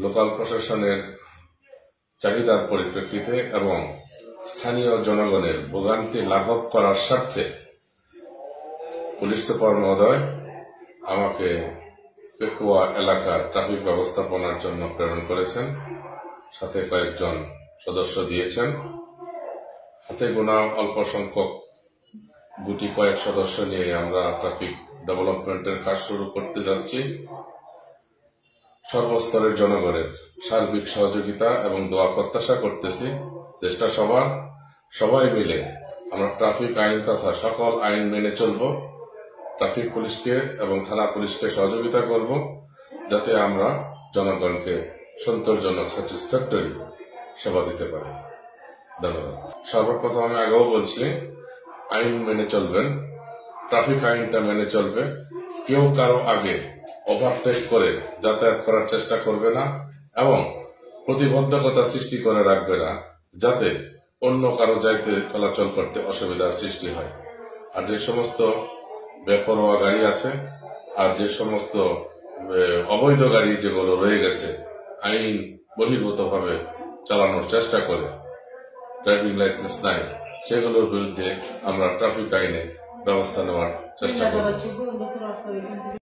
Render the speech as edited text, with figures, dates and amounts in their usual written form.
Local প্রশাসনের চাহিদার পরিপ্রেক্ষিতে এবং স্থানীয় জনগণের ভোগান্তি লাঘব করার স্বার্থে পুলিশ সুপার মহোদয় আমাকে পেকুয়া এলাকার ট্রাফিক ব্যবস্থাপনার জন্য প্রেরণ করেছেন, সাথে কয়েকজন সদস্য দিয়েছেন। হাতে গোনা অল্প সংখ্যক গুটি কয়েক সদস্য নিয়ে আমরা ট্রাফিক ডেভেলপমেন্টের কাজ শুরু করতে যাচ্ছি। সর্বস্তরের জনগণের সার্বিক সহযোগিতা এবং দোয়া প্রত্যাশা করতেছি। দেশটা সবার, সবাই মিলে আমরা ট্রাফিক আইন তথা সকল আইন মেনে চলব, ট্রাফিক পুলিশকে এবং থানা পুলিশকে সহযোগিতা করব, যাতে আমরা জনগণকে সন্তোষজনক স্যাটিসফ্যাক্টরি সেবা দিতে পারি। ধন্যবাদ। সর্বপ্রথম আমি আগেও বলছি, আইন মেনে চলবেন, ট্রাফিক আইনটা মেনে চলবে। কেউ কারো আগে ওভারটেক করে যাতায়াত করার চেষ্টা করবে না এবং প্রতিবন্ধকতা সৃষ্টি করে রাখবে না, যাতে অন্য কারো যাইতে চলাচল করতে অসুবিধার সৃষ্টি হয়। আর যে সমস্ত বেপরোয়া গাড়ি আছে আর যে সমস্ত অবৈধ গাড়ি যেগুলো রয়ে গেছে, আইন বহির্ভূতভাবে চালানোর চেষ্টা করে, ড্রাইভিং লাইসেন্স নাই, সেগুলোর বিরুদ্ধে আমরা ট্রাফিক আইনে ব্যবস্থা নেওয়ার চেষ্টা করব।